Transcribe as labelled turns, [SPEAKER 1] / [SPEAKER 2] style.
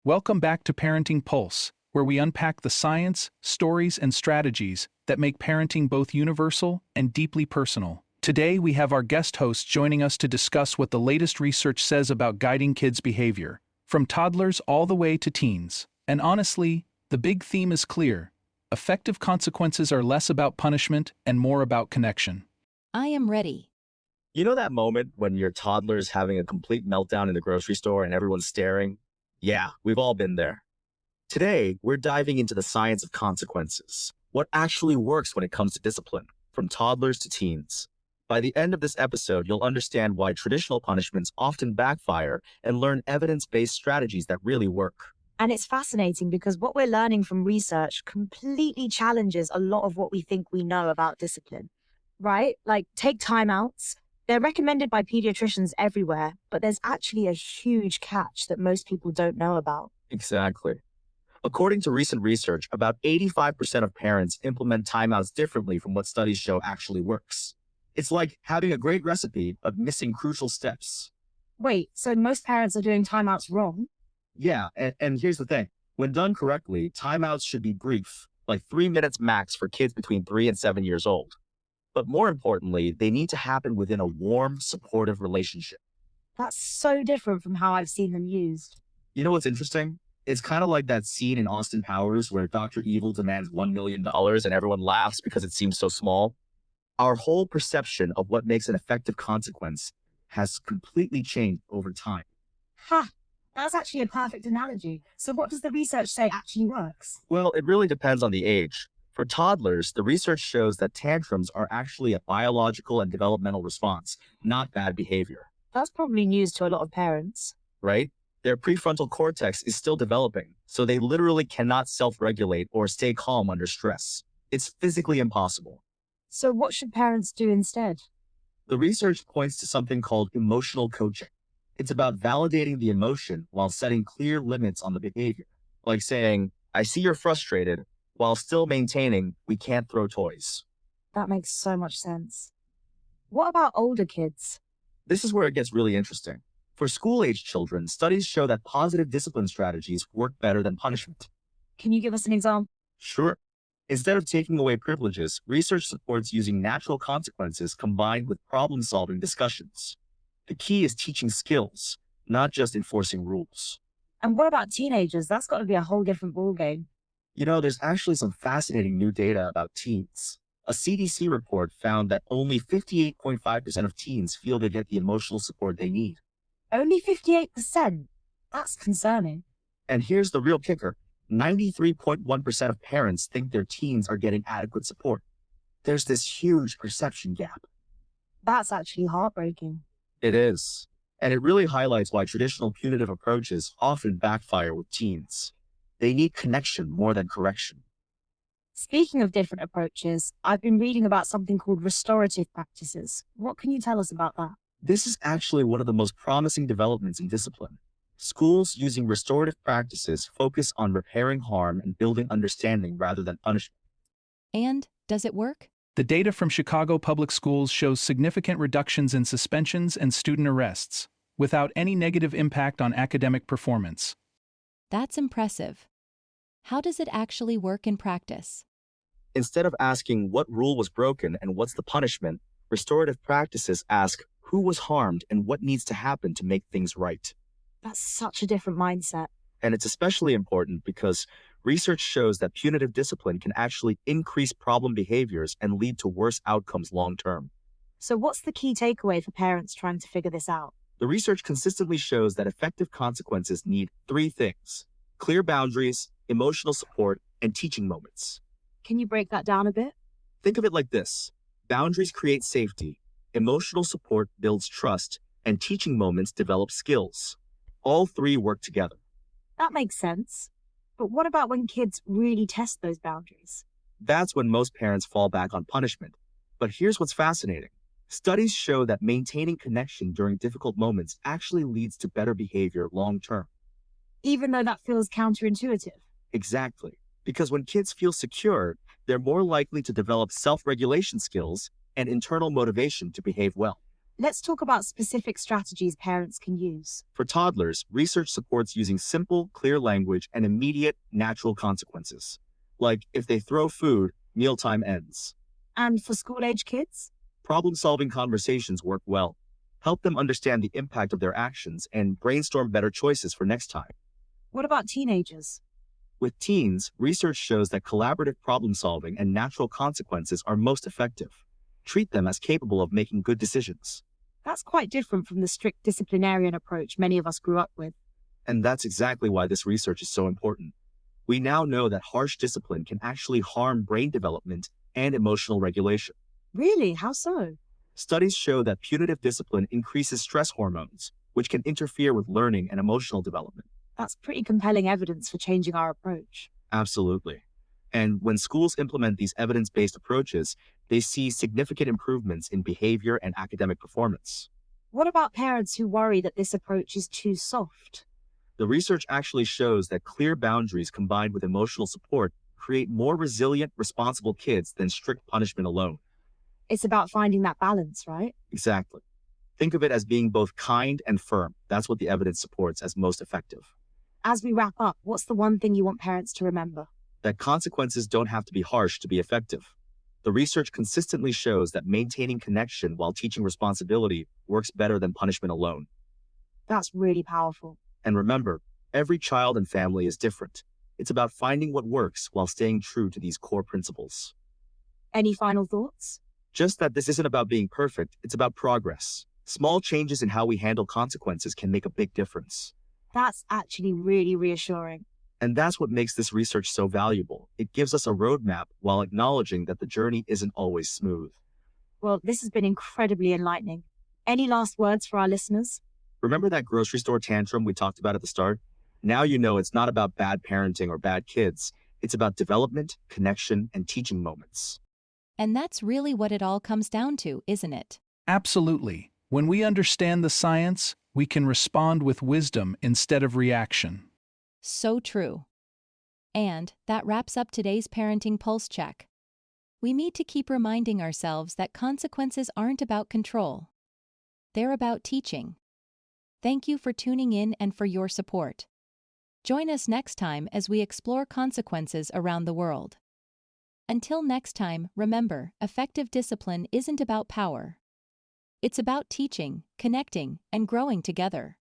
[SPEAKER 1] Welcome back to Parenting Pulse, where we unpack the science, stories, and strategies that make parenting both universal and deeply personal. Today, we have our guest host joining us to discuss what the latest research says about guiding kids' behavior, from toddlers all the way to teens. And honestly, the big theme is clear. Effective consequences are less about punishment and more about connection.
[SPEAKER 2] I am ready.
[SPEAKER 3] You know that moment when your toddler's having a complete meltdown in the grocery store and everyone's staring? Yeah, we've all been there. Today, we're diving into the science of consequences. What actually works when it comes to discipline, from toddlers to teens. By the end of this episode, you'll understand why traditional punishments often backfire and learn evidence-based strategies that really work.
[SPEAKER 4] And it's fascinating because what we're learning from research completely challenges a lot of what we think we know about discipline, right? Like, take timeouts. They're recommended by pediatricians everywhere, but there's actually a huge catch that most people don't know about.
[SPEAKER 3] Exactly. According to recent research, about 85% of parents implement timeouts differently from what studies show actually works. It's like having a great recipe, but missing crucial steps.
[SPEAKER 4] Wait, so most parents are doing timeouts wrong?
[SPEAKER 3] Yeah, and here's the thing. When done correctly, timeouts should be brief, like 3 minutes max for kids between 3 and 7 years old. But more importantly, they need to happen within a warm, supportive relationship.
[SPEAKER 4] That's so different from how I've seen them used.
[SPEAKER 3] You know what's interesting? It's kind of like that scene in Austin Powers where Dr. Evil demands $1 million and everyone laughs because it seems so small. Our whole perception of what makes an effective consequence has completely changed over time.
[SPEAKER 4] Ha! That's actually a perfect analogy. So what does the research say actually works?
[SPEAKER 3] Well, it really depends on the age. For toddlers, the research shows that tantrums are actually a biological and developmental response, not bad behavior.
[SPEAKER 4] That's probably news to a lot of parents.
[SPEAKER 3] Right? Their prefrontal cortex is still developing, so they literally cannot self-regulate or stay calm under stress. It's physically impossible.
[SPEAKER 4] So what should parents do instead?
[SPEAKER 3] The research points to something called emotional coaching. It's about validating the emotion while setting clear limits on the behavior. Like saying, I see you're frustrated, while still maintaining, we can't throw toys.
[SPEAKER 4] That makes so much sense. What about older kids?
[SPEAKER 3] This is where it gets really interesting. For school-age children, studies show that positive discipline strategies work better than punishment.
[SPEAKER 4] Can you give us an example?
[SPEAKER 3] Sure. Instead of taking away privileges, research supports using natural consequences combined with problem-solving discussions. The key is teaching skills, not just enforcing rules.
[SPEAKER 4] And what about teenagers? That's got to be a whole different ballgame.
[SPEAKER 3] You know, there's actually some fascinating new data about teens. A CDC report found that only 58.5% of teens feel they get the emotional support they need.
[SPEAKER 4] Only 58%? That's concerning.
[SPEAKER 3] And here's the real kicker. 93.1% of parents think their teens are getting adequate support. There's this huge perception gap.
[SPEAKER 4] That's actually heartbreaking.
[SPEAKER 3] It is. And it really highlights why traditional punitive approaches often backfire with teens. They need connection more than correction.
[SPEAKER 4] Speaking of different approaches, I've been reading about something called restorative practices. What can you tell us about that?
[SPEAKER 3] This is actually one of the most promising developments in discipline. Schools using restorative practices focus on repairing harm and building understanding rather than punishment.
[SPEAKER 2] And does it work?
[SPEAKER 1] The data from Chicago Public Schools shows significant reductions in suspensions and student arrests, without any negative impact on academic performance.
[SPEAKER 2] That's impressive. How does it actually work in practice?
[SPEAKER 3] Instead of asking what rule was broken and what's the punishment, restorative practices ask who was harmed and what needs to happen to make things right.
[SPEAKER 4] That's such a different mindset.
[SPEAKER 3] And it's especially important because research shows that punitive discipline can actually increase problem behaviors and lead to worse outcomes long-term.
[SPEAKER 4] So what's the key takeaway for parents trying to figure this out?
[SPEAKER 3] The research consistently shows that effective consequences need 3 things: clear boundaries, emotional support, and teaching moments.
[SPEAKER 4] Can you break that down a bit?
[SPEAKER 3] Think of it like this. Boundaries create safety, emotional support builds trust, and teaching moments develop skills. All 3 work together.
[SPEAKER 4] That makes sense. But what about when kids really test those boundaries?
[SPEAKER 3] That's when most parents fall back on punishment. But here's what's fascinating. Studies show that maintaining connection during difficult moments actually leads to better behavior long-term.
[SPEAKER 4] Even though that feels counterintuitive.
[SPEAKER 3] Exactly. Because when kids feel secure, they're more likely to develop self-regulation skills and internal motivation to behave well.
[SPEAKER 4] Let's talk about specific strategies parents can use.
[SPEAKER 3] For toddlers, research supports using simple, clear language and immediate, natural consequences. Like if they throw food, mealtime ends.
[SPEAKER 4] And for school-age kids?
[SPEAKER 3] Problem-solving conversations work well. Help them understand the impact of their actions and brainstorm better choices for next time.
[SPEAKER 4] What about teenagers?
[SPEAKER 3] With teens, research shows that collaborative problem-solving and natural consequences are most effective. Treat them as capable of making good decisions.
[SPEAKER 4] That's quite different from the strict disciplinarian approach many of us grew up with.
[SPEAKER 3] And that's exactly why this research is so important. We now know that harsh discipline can actually harm brain development and emotional regulation.
[SPEAKER 4] Really? How so?
[SPEAKER 3] Studies show that punitive discipline increases stress hormones, which can interfere with learning and emotional development.
[SPEAKER 4] That's pretty compelling evidence for changing our approach.
[SPEAKER 3] Absolutely. And when schools implement these evidence-based approaches, they see significant improvements in behavior and academic performance.
[SPEAKER 4] What about parents who worry that this approach is too soft?
[SPEAKER 3] The research actually shows that clear boundaries combined with emotional support create more resilient, responsible kids than strict punishment alone.
[SPEAKER 4] It's about finding that balance, right?
[SPEAKER 3] Exactly. Think of it as being both kind and firm. That's what the evidence supports as most effective.
[SPEAKER 4] As we wrap up, what's the one thing you want parents to remember?
[SPEAKER 3] That consequences don't have to be harsh to be effective. The research consistently shows that maintaining connection while teaching responsibility works better than punishment alone.
[SPEAKER 4] That's really powerful.
[SPEAKER 3] And remember, every child and family is different. It's about finding what works while staying true to these core principles.
[SPEAKER 4] Any final thoughts?
[SPEAKER 3] Just that this isn't about being perfect, it's about progress. Small changes in how we handle consequences can make a big difference.
[SPEAKER 4] That's actually really reassuring.
[SPEAKER 3] And that's what makes this research so valuable. It gives us a roadmap while acknowledging that the journey isn't always smooth.
[SPEAKER 4] Well, this has been incredibly enlightening. Any last words for our listeners?
[SPEAKER 3] Remember that grocery store tantrum we talked about at the start? Now you know it's not about bad parenting or bad kids. It's about development, connection, and teaching moments.
[SPEAKER 2] And that's really what it all comes down to, isn't it?
[SPEAKER 1] Absolutely. When we understand the science, we can respond with wisdom instead of reaction.
[SPEAKER 2] So true. And that wraps up today's Parenting Pulse Check. We need to keep reminding ourselves that consequences aren't about control. They're about teaching. Thank you for tuning in and for your support. Join us next time as we explore consequences around the world. Until next time, remember, effective discipline isn't about power. It's about teaching, connecting, and growing together.